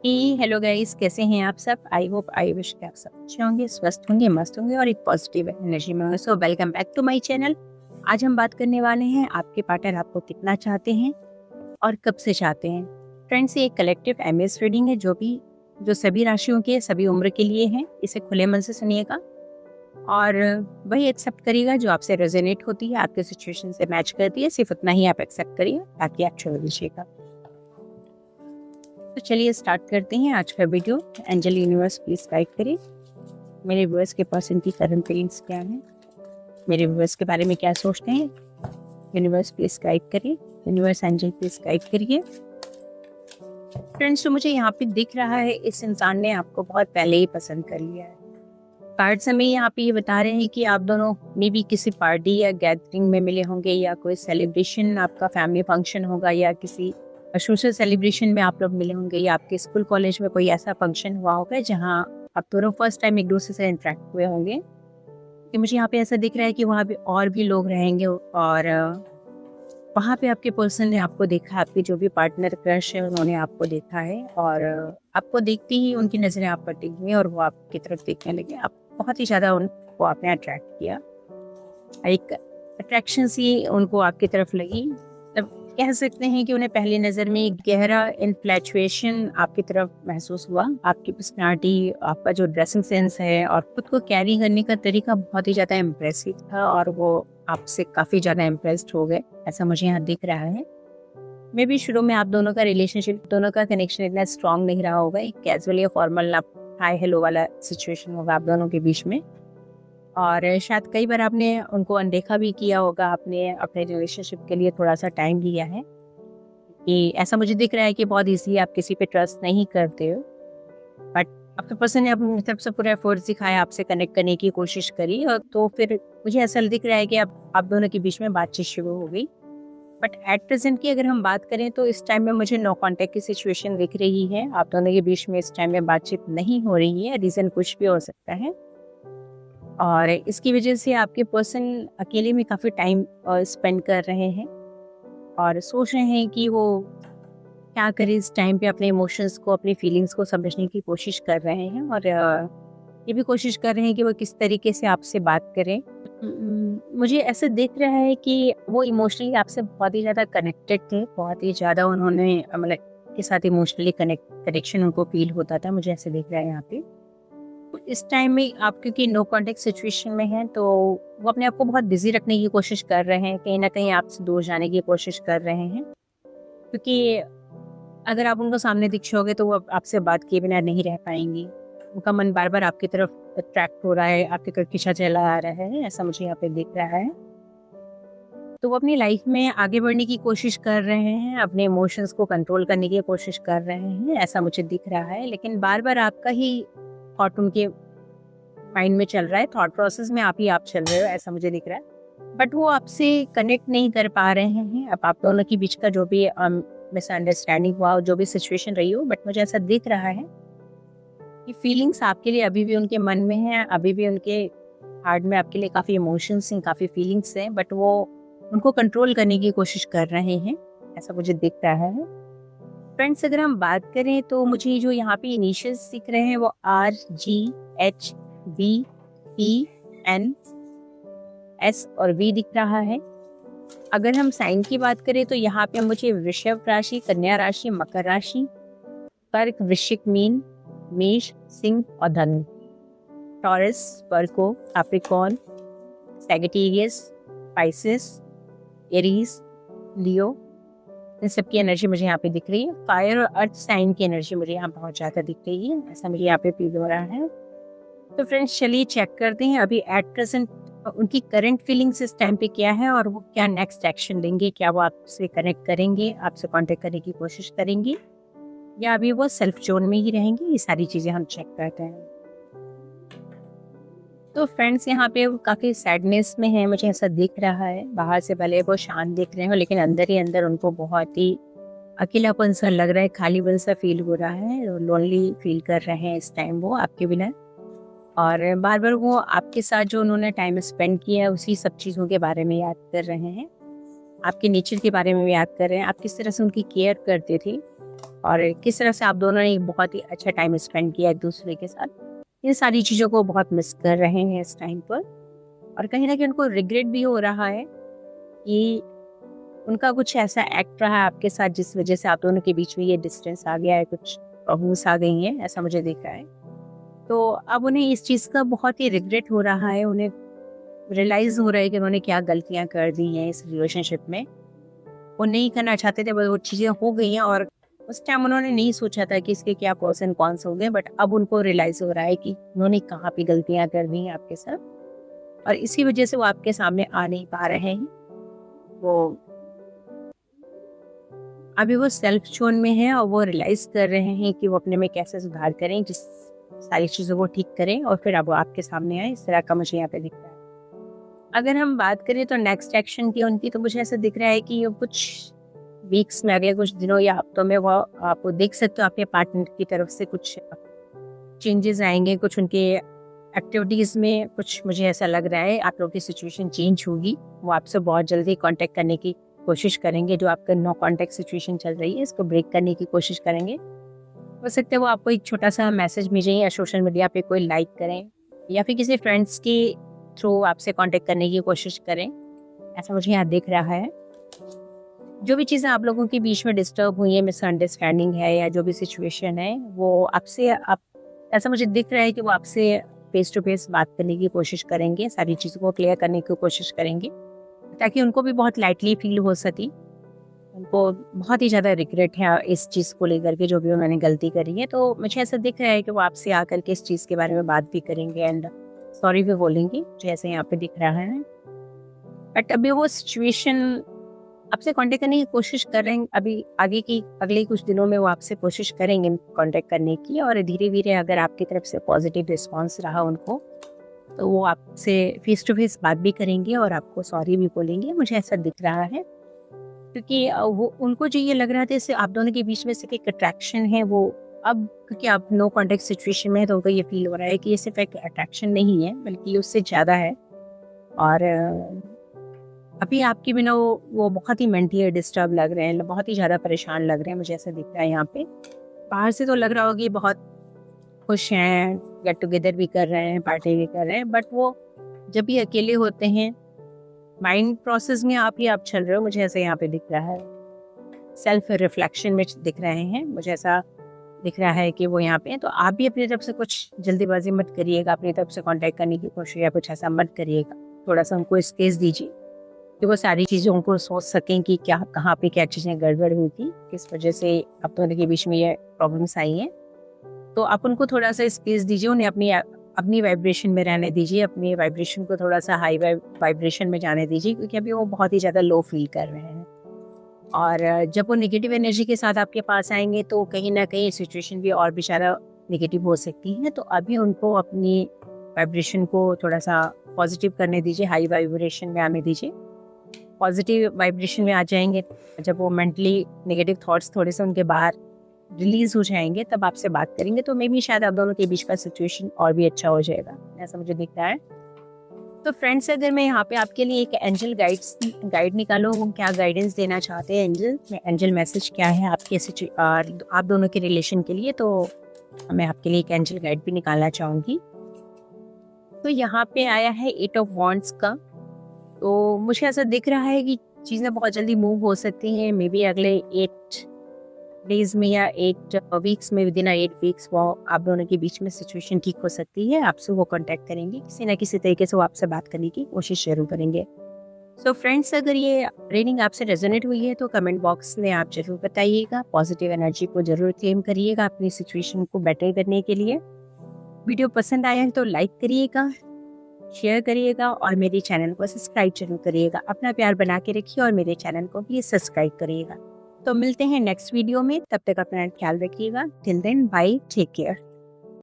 Hello guys, कैसे हैं आप सब। आई होप आई विश कि आप सब अच्छे होंगे, स्वस्थ होंगे, मस्त होंगे और एक पॉजिटिव एनर्जी में होंगे। So welcome back to my channel. आज हम बात करने वाले हैं आपके पार्टनर आपको कितना चाहते हैं और कब से चाहते हैं। फ्रेंड्स, ये एक कलेक्टिव एमएस रीडिंग है जो सभी राशियों के सभी उम्र के लिए है। इसे खुले मन से सुनिएगा और वही एक्सेप्ट करिएगा जो आपसे रेजोनेट होती है, आपके सिचुएशन से मैच करती है। सिर्फ उतना ही आप एक्सेप्ट करिए ताकि आप छोड़ दीजिएगा। तो चलिए स्टार्ट करते हैं आज का video. Angel universe please guide करिए मेरे व्यूअर्स के पर्सन की करंट फीलिंग्स क्या हैं, मेरे व्यूअर्स के बारे में क्या सोचते हैं। यूनिवर्स प्लीज गाइड करिए, यूनिवर्स एंजल प्लीज गाइड करिए। फ्रेंड्स, तो मुझे यहाँ पे दिख रहा है इस इंसान ने आपको बहुत पहले ही पसंद कर लिया है। कार्ड्स हमें यहाँ पे ये बता रहे हैं कि आप दोनों मे भी किसी पार्टी या गैदरिंग में मिले होंगे, या कोई सेलिब्रेशन आपका फैमिली फंक्शन होगा, या किसी सोशल सेलिब्रेशन में आप लोग मिले होंगे, या आपके स्कूल कॉलेज में कोई ऐसा फंक्शन हुआ होगा जहाँ आप दोनों फर्स्ट टाइम एक दूसरे से इंटरेक्ट हुए होंगे। कि मुझे यहाँ पे ऐसा दिख रहा है कि वहाँ पे और भी लोग रहेंगे और वहाँ पे आपके पर्सन ने आपको देखा, आपके जो भी पार्टनर क्रश है उन्होंने आपको देखा है और आपको देखते ही उनकी नज़रें आप पर टिकी हुई और वो आपकी तरफ देखने लगे। आप बहुत ही ज़्यादा उनको आपने अट्रैक्ट किया, एक अट्रैक्शन सी उनको आपकी तरफ लगी। तब कह सकते हैं कि उन्हें पहली नज़र में एक गहरा इन्फ्लैचुएशन आपकी तरफ महसूस हुआ। आपकी पर्सनालिटी, आपका जो ड्रेसिंग सेंस है और खुद को कैरी करने का तरीका बहुत ही ज़्यादा इम्प्रेसिव था और वो आपसे काफ़ी ज़्यादा इम्प्रेस्ड हो गए, ऐसा मुझे यहाँ दिख रहा है। मे बी शुरू में आप दोनों का रिलेशनशिप, दोनों का कनेक्शन इतना स्ट्रॉन्ग नहीं रहा होगा। एक कैजुअल या फॉर्मल हाई हेलो वाला सिचुएशन होगा आप दोनों के बीच में, और शायद कई बार आपने उनको अनदेखा भी किया होगा। आपने अपने रिलेशनशिप के लिए थोड़ा सा टाइम लिया है कि ऐसा मुझे दिख रहा है कि बहुत ईजिली आप किसी पे ट्रस्ट नहीं करते हो, बट आपके पर्सन ने अपनी तरफ से पूरा एफर्ट्स दिखाया, आपसे कनेक्ट करने की कोशिश करी, और तो फिर मुझे ऐसा दिख रहा है कि आप दोनों के बीच में बातचीत शुरू हो गई। बट एट प्रेजेंट की अगर हम बात करें तो इस टाइम में मुझे नो कांटेक्ट की सिचुएशन दिख रही है। आप दोनों के बीच में इस टाइम में बातचीत नहीं हो रही है। रीज़न कुछ भी हो सकता है और इसकी वजह से आपके पर्सन अकेले में काफ़ी टाइम स्पेंड कर रहे हैं और सोच रहे हैं कि वो क्या करें। इस टाइम पे अपने इमोशंस को, अपनी फीलिंग्स को समझने की कोशिश कर रहे हैं और ये भी कोशिश कर रहे हैं कि वो किस तरीके से आपसे बात करें। मुझे ऐसा दिख रहा है कि वो इमोशनली आपसे बहुत ही ज़्यादा कनेक्टेड थे, बहुत ही ज़्यादा उन्होंने मतलब के साथ इमोशनली कनेक्शन उनको फील होता था। मुझे ऐसे दिख रहा है यहाँ पे इस टाइम में आप, क्योंकि नो कांटेक्ट सिचुएशन में हैं, तो वो अपने आप को बहुत बिजी रखने की कोशिश कर रहे हैं, कहीं ना कहीं आपसे दूर जाने की कोशिश कर रहे हैं। क्योंकि अगर आप उनको सामने दिखोगे तो वो आपसे बात किए बिना नहीं रह पाएंगी। उनका मन बार बार आपकी तरफ अट्रैक्ट हो रहा है, आपकी तरफ खींचा चला आ रहा है, ऐसा मुझे यहाँ पे दिख रहा है। तो वो अपनी लाइफ में आगे बढ़ने की कोशिश कर रहे हैं, अपने इमोशंस को कंट्रोल करने की कोशिश कर रहे हैं, ऐसा मुझे दिख रहा है। लेकिन बार बार आपका ही थॉट उनके माइंड में चल रहा है, थॉट प्रोसेस में आप चल रहे हो, ऐसा मुझे दिख रहा है। बट वो आपसे कनेक्ट नहीं कर पा रहे हैं। अब आप दोनों के बीच का जो भी मिसअंडरस्टैंडिंग हुआ, जो भी सिचुएशन रही हो, बट मुझे ऐसा दिख रहा है कि फीलिंग्स आपके लिए अभी भी उनके मन में हैं, अभी भी उनके हार्ट में आपके लिए काफ़ी इमोशंस हैं, काफ़ी फीलिंग्स हैं, बट वो उनको कंट्रोल करने की कोशिश कर रहे हैं, ऐसा मुझे दिख रहा है। फ्रेंड्स, अगर हम बात करें तो मुझे जो यहाँ पे इनिशियल्स दिख रहे हैं वो RGHBPNS और V दिख रहा है। अगर हम साइन की बात करें तो यहाँ पे मुझे वृषभ राशि, कन्या राशि, मकर राशि, कर्क, वृश्चिक, मीन, मेष, सिंह और धनु, टॉरस, वर्गो, कैप्रिकॉर्न, सैजिटेरियस, पाइसेस, एरीज, लियो, इन सब की एनर्जी मुझे यहाँ पे दिख रही है। फायर और अर्थ साइन की एनर्जी मुझे यहाँ बहुत ज़्यादा दिख रही है, ऐसा मुझे यहाँ पे फील हो रहा है। तो फ्रेंड्स, चलिए चेक करते हैं अभी एट प्रेजेंट उनकी करंट फीलिंग्स इस टाइम पे क्या है और वो क्या नेक्स्ट एक्शन लेंगे। क्या वो आपसे कनेक्ट करेंगे, आपसे कांटेक्ट करने की कोशिश करेंगे, या अभी वो सेल्फ जोन में ही रहेंगे। ये सारी चीज़ें हम चेक करते हैं। तो फ्रेंड्स, यहाँ पे वो काफ़ी सैडनेस में है, मुझे ऐसा दिख रहा है। बाहर से भले वो शांत दिख रहे हो, लेकिन अंदर ही अंदर उनको बहुत ही अकेलापन सा लग रहा है, खालीपन सा फील हो रहा है, लोनली फील कर रहे हैं इस टाइम वो आपके बिना। और बार बार वो आपके साथ जो उन्होंने टाइम स्पेंड किया है उसी सब चीज़ों के बारे में याद कर रहे हैं, आपके नेचर के बारे में याद कर रहे हैं, आप किस तरह से उनकी केयर करते थे। और किस तरह से आप दोनों ने बहुत ही अच्छा टाइम स्पेंड किया एक दूसरे के साथ, इन सारी चीज़ों को बहुत मिस कर रहे हैं इस टाइम पर। और कहीं ना कहीं उनको रिग्रेट भी हो रहा है कि उनका कुछ ऐसा एक्ट रहा है आपके साथ जिस वजह से आप दोनों के बीच में ये डिस्टेंस आ गया है, कुछ प्रॉब्लम्स आ गई हैं, ऐसा मुझे दिख रहा है। तो अब उन्हें इस चीज़ का बहुत ही रिग्रेट हो रहा है, उन्हें रियलाइज़ हो रहा है कि उन्होंने क्या गलतियाँ कर दी हैं इस रिलेशनशिप में। वो नहीं करना चाहते थे, बस वो चीज़ें हो गई हैं और उस टाइम उन्होंने नहीं सोचा था कि इसके क्या प्रोस एंड कॉन्स होंगे, बट अब उनको रियलाइज़ हो रहा है कि उन्होंने कहाँ पे गलतियाँ कर दी हैं आपके साथ, और इसी वजह से वो आपके सामने आ नहीं पा रहे हैं। वो अभी वो सेल्फ जोन में है और वो रियलाइज़ कर रहे हैं कि वो अपने में कैसे सुधार करें, जिस सारी चीज़ों को ठीक करें और फिर अब वो आपके सामने आए, इस तरह का मुझे यहाँ पे दिख रहा है। अगर हम बात करें तो नेक्स्ट एक्शन की उनकी, तो मुझे ऐसा दिख रहा है कि कुछ वीक्स में, अगले कुछ दिनों या हफ्तों में वो आप देख सकते हो अपने पार्टनर की तरफ से कुछ चेंजेस आएंगे, कुछ उनके एक्टिविटीज़ में कुछ मुझे ऐसा लग रहा है आप लोगों की सिचुएशन चेंज होगी। वो आपसे बहुत जल्दी कांटेक्ट करने की कोशिश करेंगे, जो आपका नो कांटेक्ट सिचुएशन चल रही है इसको ब्रेक करने की कोशिश करेंगे। हो सकता है वो आपको एक छोटा सा मैसेज भेजें या सोशल मीडिया पे कोई लाइक करें या फिर किसी फ्रेंड्स के थ्रू आपसे कांटेक्ट करने की कोशिश करें, ऐसा मुझे यहाँ दिख रहा है। जो भी चीज़ें आप लोगों के बीच में डिस्टर्ब हुई है, मिसअंडरस्टैंडिंग है या जो भी सिचुएशन है, वो आपसे ऐसा मुझे दिख रहा है कि वो आपसे फेस टू फेस बात करने की कोशिश करेंगे, सारी चीज़ों को क्लियर करने की कोशिश करेंगे, ताकि उनको भी बहुत लाइटली फील हो सके। उनको बहुत ही ज़्यादा रिग्रेट है इस चीज़ को लेकर के, जो भी उन्होंने गलती करी है। तो मुझे ऐसा दिख रहा है कि वो आपसे आकर के इस चीज़ के बारे में बात भी करेंगे एंड सॉरी भी बोलेंगे, जैसे यहाँ पे दिख रहा है। बट अभी वो सिचुएशन आपसे कांटेक्ट करने की कोशिश कर रहे हैं, अभी अगले कुछ दिनों में वो आपसे कोशिश करेंगे कांटेक्ट करने की, और धीरे धीरे अगर आपकी तरफ से पॉजिटिव रिस्पांस रहा उनको, तो वो आपसे फेस टू फेस बात भी करेंगे और आपको सॉरी भी बोलेंगे, मुझे ऐसा दिख रहा है। क्योंकि वो उनको जो ये लग रहा था इससे आप दोनों के बीच में सिर्फ एक अट्रैक्शन है, वो अब क्योंकि आप नो कांटेक्ट सिचुएशन में है तो उनको ये फील हो रहा है कि ये सिर्फ एक अट्रैक्शन नहीं है बल्कि उससे ज़्यादा है। और अभी आपके बिना वो बहुत ही मेंटली डिस्टर्ब लग रहे हैं, बहुत ही ज़्यादा परेशान लग रहे हैं, मुझे ऐसा दिख रहा है यहाँ पे। बाहर से तो लग रहा होगा कि बहुत खुश हैं, गेट टुगेदर भी कर रहे हैं, पार्टी भी कर रहे हैं, बट वो जब भी अकेले होते हैं माइंड प्रोसेस में आप चल रहे हो, मुझे ऐसा यहाँ पे दिख रहा है। सेल्फ रिफ्लेक्शन में दिख रहे हैं, मुझे ऐसा दिख रहा है कि वो यहाँ पे हैं। तो आप भी अपनी तरफ से कुछ जल्दीबाजी मत करिएगा, अपनी तरफ से कांटेक्ट करने की कोशिश या कुछ ऐसा मत करिएगा। थोड़ा सा उनको स्पेस दीजिए कि वो सारी चीज़ों को सोच सकें कि क्या कहाँ पे क्या चीज़ें गड़बड़ हुई थी, किस वजह से आप दोनों के बीच में ये प्रॉब्लम्स आई हैं। तो आप उनको थोड़ा सा स्पेस दीजिए, उन्हें अपनी वाइब्रेशन में रहने दीजिए, अपनी वाइब्रेशन को थोड़ा सा हाई वाइब्रेशन में जाने दीजिए, क्योंकि अभी वो बहुत ही ज़्यादा लो फील कर रहे हैं। और जब वो नेगेटिव एनर्जी के साथ आपके पास आएंगे तो कहीं ना कहीं सिचुएशन भी और भी ज़्यादा नेगेटिव हो सकती है। तो अभी उनको अपनी वाइब्रेशन को थोड़ा सा पॉजिटिव करने दीजिए, हाई वाइब्रेशन में आने दीजिए। पॉजिटिव वाइब्रेशन में आ जाएंगे, जब वो मेंटली नेगेटिव थॉट्स थोड़े से उनके बाहर रिलीज हो जाएंगे, तब आपसे बात करेंगे, तो मे बी शायद आप दोनों के बीच का सिचुएशन और भी अच्छा हो जाएगा, ऐसा मुझे दिख रहा है। तो फ्रेंड्स, अगर मैं यहाँ पे आपके लिए एक एंजल गाइड निकालो, वो क्या गाइडेंस देना चाहते हैं एंजल मैसेज क्या है आपके आप दोनों के रिलेशन के लिए, तो मैं आपके लिए एक एंजल गाइड भी निकालना चाहूँगी। तो यहाँ पे आया है 8 ऑफ वॉन्ड्स का। तो मुझे ऐसा दिख रहा है कि चीज़ें बहुत जल्दी मूव हो सकती हैं, मे बी अगले 8 डेज में या 8 वीक्स में, विदिन 8 वीक्स वो आप दोनों के बीच में सिचुएशन ठीक हो सकती है। आपसे वो कांटेक्ट करेंगे, किसी ना किसी तरीके से वो आपसे बात करने की कोशिश जरूर करेंगे। सो फ्रेंड्स, अगर ये रीडिंग आपसे रेजोनेट हुई है तो कमेंट बॉक्स में आप जरूर बताइएगा, पॉजिटिव एनर्जी को जरूर क्लेम करिएगा अपनी सिचुएशन को बेटर करने के लिए। वीडियो पसंद आया है तो लाइक करिएगा, शेयर करिएगा और मेरे चैनल को सब्सक्राइब जरूर करिएगा। अपना प्यार बना के रखिए और मेरे चैनल को भी सब्सक्राइब करिएगा। तो मिलते हैं नेक्स्ट वीडियो में, तब तक अपना ख्याल रखिएगा। Till then, bye, take care.